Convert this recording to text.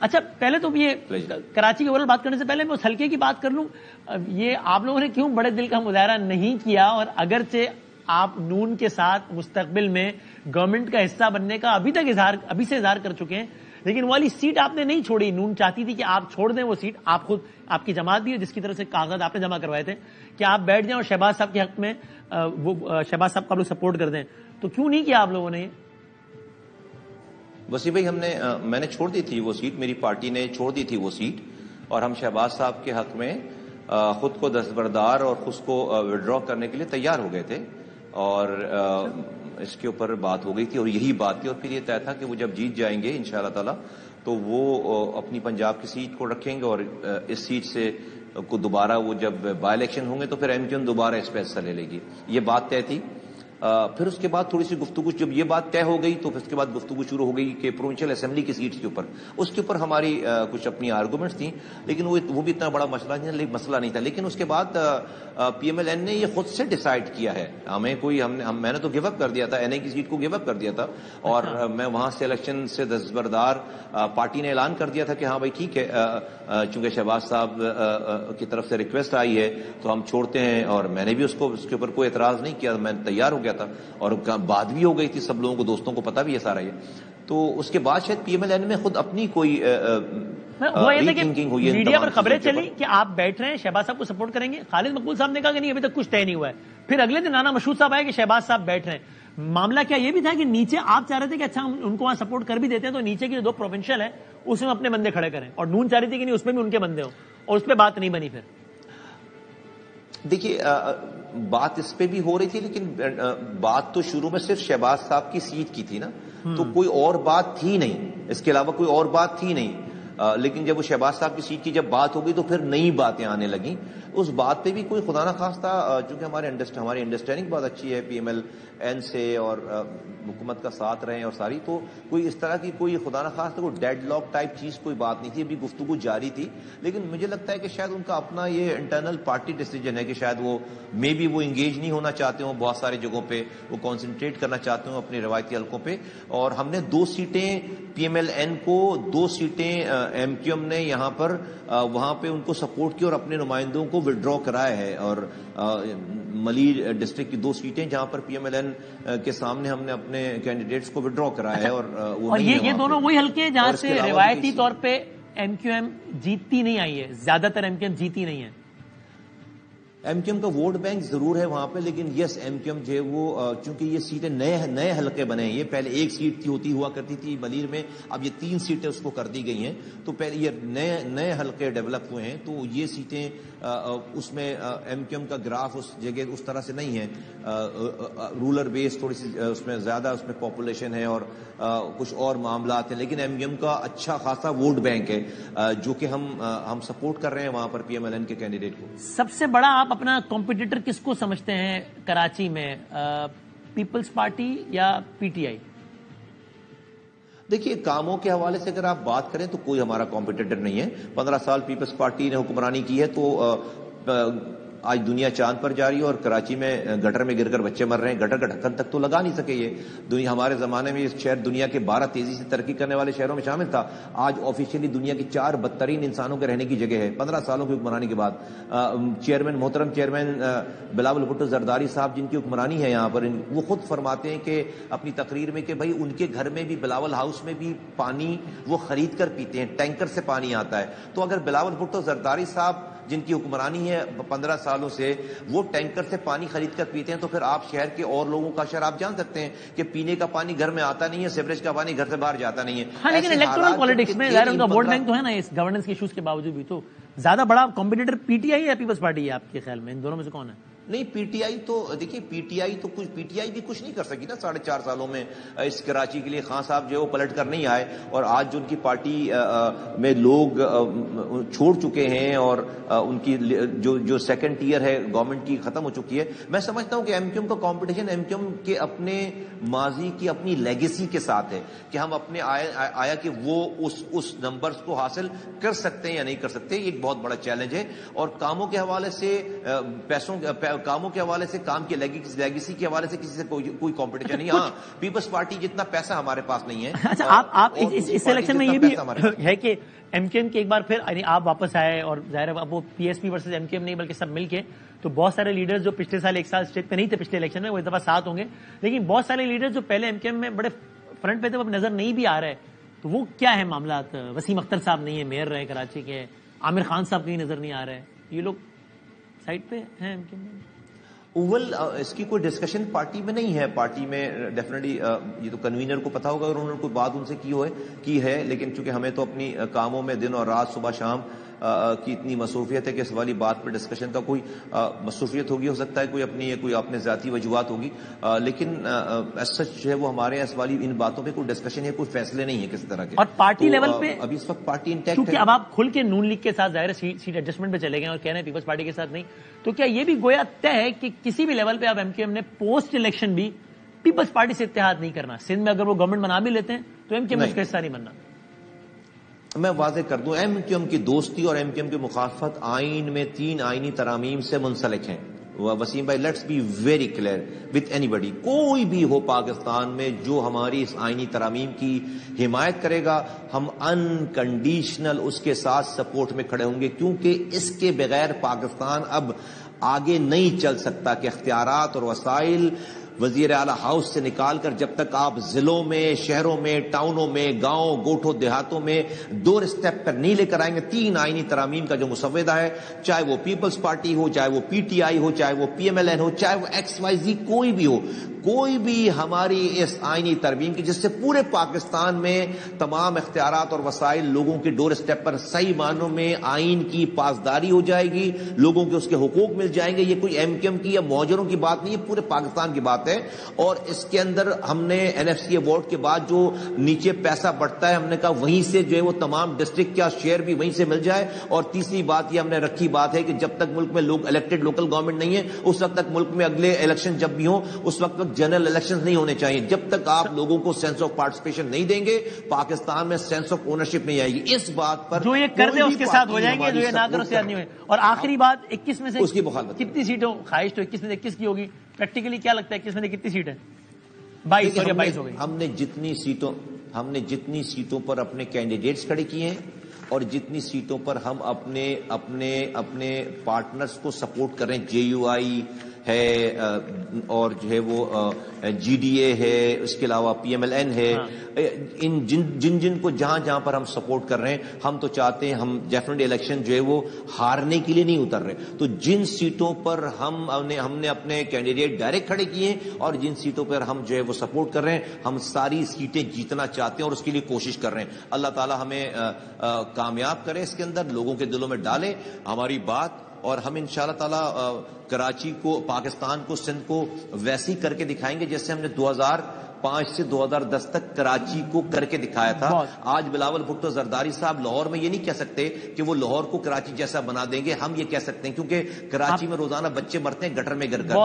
اچھا پہلے تو یہ کراچی کی اوورال بات کرنے سے پہلے میں اس حلقے کی بات کر لوں. یہ آپ لوگوں نے کیوں بڑے دل کا مظاہرہ نہیں کیا؟ اور اگرچہ آپ نون کے ساتھ مستقبل میں گورنمنٹ کا حصہ بننے کا ابھی سے اظہار کر چکے ہیں, لیکن وہ والی سیٹ آپ نے نہیں چھوڑی. نون چاہتی تھی کہ آپ چھوڑ دیں وہ سیٹ, آپ خود, آپ کی جماعت بھی ہے جس کی طرف سے کاغذ آپ نے جمع کروائے تھے کہ آپ بیٹھ جائیں اور شہباز صاحب کے حق میں وہ شہباز صاحب کا لوگ سپورٹ کر دیں. تو کیوں نہیں کیا آپ لوگوں نے؟ وسیع بھائی میں نے چھوڑ دی تھی وہ سیٹ, میری پارٹی نے چھوڑ دی تھی وہ سیٹ, اور ہم شہباز صاحب کے حق میں خود کو دستبردار اور خود کو وڈرا کرنے کے لیے تیار ہو گئے تھے, اور اس کے اوپر بات ہو گئی تھی اور یہی بات تھی. اور پھر یہ طے تھا کہ وہ جب جیت جائیں گے انشاءاللہ تعالی تو وہ اپنی پنجاب کی سیٹ کو رکھیں گے, اور اس سیٹ سے کو دوبارہ وہ جب بائی الیکشن ہوں گے تو پھر ایم کیو ایم دوبارہ اس پہ حصہ لے لے گی. یہ بات طے تھی. پھر اس کے بعد تھوڑی سی گفتگو, جب یہ بات طے ہو گئی تو پھر اس کے بعد گفتگو شروع ہو گئی کہ پروونشل اسمبلی کی سیٹس کے اوپر, اس کے اوپر ہماری کچھ اپنی آرگومنٹس تھیں, لیکن وہ بھی اتنا بڑا مسئلہ نہیں تھا. لیکن اس کے بعد پی ایم ایل این نے یہ خود سے ڈیسائیڈ کیا ہے. میں نے تو گیو اپ کر دیا تھا, این اے کی سیٹ کو گیو اپ کر دیا تھا, اور میں وہاں سے الیکشن سے دستبردار, پارٹی نے اعلان کر دیا تھا کہ ہاں بھائی ٹھیک ہے, چونکہ شہباز صاحب کی طرف سے ریکویسٹ آئی ہے تو ہم چھوڑتے ہیں, اور میں نے بھی اس کے اوپر کوئی اعتراض نہیں کیا, میں تیار ہو گیا تھا, اور بات بھی ہو گئی تھی, سب لوگوں کو, دوستوں کو پتا بھی ہے سارا یہ. تو اس کے بعد شاید پی ایم ایل این میں خود اپنی کوئی میڈیا پر خبریں چلی کہ آپ بیٹھ رہے ہیں, شہباز صاحب کو سپورٹ کریں گے. خالد مقبول صاحب نے کہا کہ نہیں ابھی تک کچھ طے نہیں ہوا ہے. پھر اگلے دن رانا مشہور صاحب آئے کہ شہباز صاحب بیٹھ رہے ہیں. معاملہ کیا یہ بھی تھا کہ نیچے آپ چاہ رہے تھے کہ اچھا ہم ان کو وہاں سپورٹ کر بھی دیتے ہیں تو نیچے کی جو 2 پروونشل ہے اس میں اپنے بندے کھڑے کریں, اور نون چاہ رہی تھی کہ نہیں اس میں بھی ان کے بندے ہوں, اور اس پہ بات نہیں بنی. پھر دیکھیے بات اس پہ بھی ہو رہی تھی, لیکن بات تو شروع میں صرف شہباز صاحب کی سیٹ کی تھی نا, تو کوئی اور بات تھی نہیں, اس کے علاوہ کوئی اور بات تھی نہیں. لیکن جب وہ شہباز صاحب کی سیٹ کی جب بات ہو گئی تو پھر نئی باتیں آنے لگیں. اس بات پہ بھی کوئی خدا نخواستہ, چونکہ ہماری انڈرسٹینڈنگ بہت اچھی ہے پی ایم ایل این سے, اور حکومت کا ساتھ رہے اور ساری, تو کوئی اس طرح کی کوئی خدا نخواستہ کوئی ڈیڈ لاک ٹائپ چیز کوئی بات نہیں تھی. ابھی گفتگو جاری تھی, لیکن مجھے لگتا ہے کہ شاید ان کا اپنا یہ انٹرنل پارٹی ڈیسیجن ہے کہ شاید وہ وہ انگیج نہیں ہونا چاہتے ہوں بہت ساری جگہوں پہ, وہ کانسنٹریٹ کرنا چاہتے ہوں اپنے روایتی حلقوں پہ. اور ہم نے 2 سیٹیں پی ایم ایل این کو, 2 سیٹیں ایم کیو ایم نے یہاں پر وہاں پہ ان کو سپورٹ کیا اور اپنے نمائندوں کو وڈرا کرایا ہے. اور ملیر ڈسٹرکٹ کی 2 سیٹیں جہاں پر پی ایم ایل این کے سامنے ہم نے اپنے کینڈیڈیٹس کو وڈرا کرایا ہے. اور یہ دونوں وہی حلقے ہیں جہاں سے روایتی طور پہ ایم کیو ایم جیتتی نہیں آئی ہے, زیادہ تر ایم کیو ایم جیتی نہیں ہے. ایم کیو ایم کا ووٹ بینک ضرور ہے وہاں پہ, لیکن یس ایم کیو ایم جو ہے وہ, چونکہ یہ سیٹیں نئے حلقے بنے ہیں, یہ پہلے 1 سیٹ ہوا کرتی تھی ملیر میں, اب یہ 3 سیٹیں اس کو کر دی گئی ہیں. تو پہلے یہ نئے حلقے ڈیولپ ہوئے ہیں, تو یہ سیٹیں اس میں ایم کیو ایم کا گراف اس جگہ اس طرح سے نہیں ہے, رولر بیس تھوڑی سی اس میں زیادہ, اس میں پاپولیشن ہے اور کچھ اور معاملات ہیں. لیکن ایم کیو ایم کا اچھا خاصا ووٹ بینک ہے جو کہ ہم سپورٹ کر رہے ہیں وہاں پر پی ایم ایل این کے کینڈیڈیٹ کو. سب سے بڑا آپ اپنا کمپیٹیٹر کس کو سمجھتے ہیں کراچی میں, پیپلز پارٹی یا پی ٹی آئی؟ دیکھیے کاموں کے حوالے سے اگر آپ بات کریں تو کوئی ہمارا کمپیٹیٹر نہیں ہے. 15 سال پیپلز پارٹی نے حکمرانی کی ہے, تو آج دنیا چاند پر جا رہی ہے, اور کراچی میں گٹر میں گر کر بچے مر رہے ہیں. گٹر کا ڈھکن تک تو لگا نہیں سکے یہ دنیا. ہمارے زمانے میں یہ شہر دنیا کے 12 تیزی سے ترقی کرنے والے شہروں میں شامل تھا. آج آفیشیلی دنیا کی 4 بدترین انسانوں کے رہنے کی جگہ ہے 15 سالوں کی حکمرانی کے بعد. محترم چیئرمین بلاول بھٹو زرداری صاحب جن کی حکمرانی ہے یہاں پر, وہ خود فرماتے ہیں کہ اپنی تقریر میں کہ بھائی ان کے گھر میں بھی, بلاول ہاؤس میں بھی پانی وہ خرید کر پیتے ہیں, ٹینکر سے پانی آتا ہے. تو اگر بلاول بھٹو زرداری صاحب جن کی حکمرانی ہے 15 سالوں سے, وہ ٹینکر سے پانی خرید کر پیتے ہیں, تو پھر آپ شہر کے اور لوگوں کا شہر آپ جان سکتے ہیں کہ پینے کا پانی گھر میں آتا نہیں ہے, سیوریج کا پانی گھر سے باہر جاتا نہیں ہے. ہاں, لیکن الیکٹورل پالیٹکس میں ظاہر ان کا ووٹ بینک تو ہے نا, اس گورننس کے ایشوز کے باوجود بھی. تو زیادہ بڑا کمپیٹیٹر پی ٹی آئی یا پیپلز پارٹی ہے آپ کے خیال میں؟ ان دونوں میں سے کون ہے؟ نہیں, پی ٹی آئی تو دیکھیے, پی ٹی آئی بھی کچھ نہیں کر سکی نا 4.5 سالوں میں اس کراچی کے لیے. خان صاحب جو ہے وہ پلٹ کر نہیں آئے, اور آج جو ان کی پارٹی میں لوگ چھوڑ چکے ہیں, اور ان کی جو سیکنڈ ٹیئر ہے گورنمنٹ کی ختم ہو چکی ہے. میں سمجھتا ہوں کہ ایم کیو ایم کا کمپٹیشن ایم کیو ایم کے اپنے ماضی کی اپنی لیگیسی کے ساتھ ہے کہ ہم اپنے آیا کہ وہ اس نمبرز کو حاصل کر سکتے ہیں یا نہیں کر سکتے. یہ ایک بہت بڑا چیلنج ہے. اور کاموں کے حوالے سے کاموں کے حوالے سے، کام کی لیگیسی کے حوالے سے کسی سے کوئی کمپٹیشن نہیں. ہاں پیپلز پارٹی جتنا پیسہ ہمارے پاس نہیں ہے. اچھا آپ اس الیکشن میں یہ بھی ہے کہ ایم کیو ایم کے ایک بار پھر آپ واپس آئے اور ظاہر ہے اب وہ P S P versus M Q M نہیں بلکہ سب مل کے، تو بہت سارے لیڈرز جو پچھلے سال ایک سال اسٹیج پہ نہیں تھے پچھلے الیکشن میں، وہ اس دفعہ ساتھ ہوں گے، لیکن بہت سارے لیڈرز جو پہلے ایم کیو ایم میں بڑے فرنٹ پہ تھے وہ اب نظر نہیں بھی آ رہے. تو وہ کیا ہے معاملات؟ وسیم اختر صاحب نہیں ہے، میئر رہے کراچی کے، عامر خان صاحب کہیں نظر نہیں آ رہے، یہ لوگ سائڈ پہ ہیں ایم کیو ایم میں. اس کی کوئی ڈسکشن پارٹی میں نہیں ہے. پارٹی میں ڈیفینیٹلی یہ تو کنوینر کو پتا ہوگا اور انہوں نے کوئی بات ان سے کی ہے، لیکن چونکہ ہمیں تو اپنی کاموں میں دن اور رات صبح شام کی اتنی مصروفیت ہے کہ اس والی بات پہ ڈسکشن کا کوئی مصروفیت ہوگی، ہو سکتا ہے کوئی اپنے ذاتی وجوہات ہوگی، لیکن ایز سچ جو ہے وہ ہمارے اس والی ان باتوں پہ کوئی ڈسکشن ہے، کوئی فیصلے نہیں ہے کسی طرح کے. اور پارٹی لیول پہ ابھی اس وقت پارٹی انٹیکٹ ہے، کیونکہ اب آپ کھل کے نون لیگ کے ساتھ ظاہر سیٹ ایڈجسٹمنٹ پہ چلے گئے اور کہہ رہے ہیں پیپلز پارٹی کے ساتھ نہیں، تو کیا یہ بھی گویا طے ہے کہ کسی بھی لیول پہ اب ایم کیو ایم نے پوسٹ الیکشن بھی پیپلز پارٹی سے اتحاد نہیں کرنا؟ سندھ میں اگر وہ گورنمنٹ بنا بھی لیتے ہیں تو ایم کیو ایم اس کا حصہ نہیں بننا. میں واضح کر دوں، ایم کیو ایم کی دوستی اور ایم کیو ایم کی مخالفت آئین میں 3 آئینی ترامیم سے منسلک ہیں. وسیم بھائی let's be very clear with anybody, کوئی بھی ہو پاکستان میں جو ہماری اس آئینی ترامیم کی حمایت کرے گا، ہم انکنڈیشنل اس کے ساتھ سپورٹ میں کھڑے ہوں گے، کیونکہ اس کے بغیر پاکستان اب آگے نہیں چل سکتا کہ اختیارات اور وسائل وزیر اعلیٰ ہاؤس سے نکال کر جب تک آپ ضلعوں میں، شہروں میں، ٹاؤنوں میں، گاؤں گوٹھوں دیہاتوں میں دور اسٹیپ پر نہیں لے کر آئیں گے. 3 آئینی ترامیم کا جو مسودہ ہے، چاہے وہ پیپلز پارٹی ہو، چاہے وہ پی ٹی آئی ہو، چاہے وہ پی ایم ایل این ہو، چاہے وہ ایکس وائی زی کوئی بھی ہو، کوئی بھی ہماری اس آئینی ترمیم کی جس سے پورے پاکستان میں تمام اختیارات اور وسائل لوگوں کے ڈور اسٹیپ پر صحیح معنوں میں آئین کی پاسداری ہو جائے گی، لوگوں کے اس کے حقوق مل جائیں گے. یہ کوئی ایم کیو ایم کی یا موجروں کی بات نہیں ہے، پورے پاکستان کی بات ہے. اور اس کے اندر ہم نے این ایف سی ایوارڈ کے بعد جو نیچے پیسہ بڑھتا ہے، ہم نے کہا وہیں سے جو ہے وہ تمام ڈسٹرکٹ کا شیئر بھی وہیں سے مل جائے. اور تیسری بات یہ ہم نے رکھی بات ہے کہ جب تک ملک میں لوگ الیکٹڈ لوکل گورنمنٹ نہیں ہے، اس وقت تک ملک میں اگلے الیکشن جب بھی ہوں اس وقت جنرل الیکشن نہیں ہونے چاہیے. جب تک آپ لوگوں کو سینس آف پارٹیسپیشن نہیں دیں گے، پاکستان میں سینس آف اونرشپ نہیں آئے گی. اس بات پر جو یہ کر دے اس کے ساتھ ہو جائیں گے، جو یہ نہ کرو اس کے ساتھ نہیں ہوئے. اور آخری بات، 21 میں سے اس کی مخالفت کتنی سیٹوں خواہش تو 21 میں سے 21 کی ہوگی، پریکٹیکلی کیا لگتا ہے 21 میں سے کتنی سیٹیں؟ 22 ہو گئی. ہم نے جتنی سیٹوں پر اپنے کینڈیڈیٹس کھڑے کیے ہیں اور جتنی سیٹوں پر ہم اپنے پارٹنرز کو سپورٹ کر رہے ہیں، جے یو آئی ہے اور جو ہے وہ جی ڈی اے ہے، اس کے علاوہ پی ایم ایل این ہے، ان جن کو جہاں پر ہم سپورٹ کر رہے ہیں، ہم تو چاہتے ہیں ہم ڈیفینیٹلی الیکشن جو ہے وہ ہارنے کے لیے نہیں اتر رہے. تو جن سیٹوں پر ہم نے اپنے کینڈیڈیٹ ڈائریکٹ کھڑے کیے ہیں اور جن سیٹوں پر ہم جو ہے وہ سپورٹ کر رہے ہیں، ہم ساری سیٹیں جیتنا چاہتے ہیں اور اس کے لیے کوشش کر رہے ہیں. اللہ تعالی ہمیں کامیاب کرے، اس کے اندر لوگوں کے دلوں میں ڈالے ہماری بات، اور ہم انشاءاللہ تعالی کراچی کو، پاکستان کو، سندھ کو ویسی کر کے دکھائیں گے جیسے ہم نے 2005 سے 2010 تک کراچی کو کر کے دکھایا تھا. آج بلاول بھٹو زرداری صاحب لاہور میں یہ نہیں کہہ سکتے کہ وہ لاہور کو کراچی جیسا بنا دیں گے. ہم یہ کہہ سکتے ہیں کیونکہ کراچی میں روزانہ بچے مرتے ہیں گٹر میں گر کر.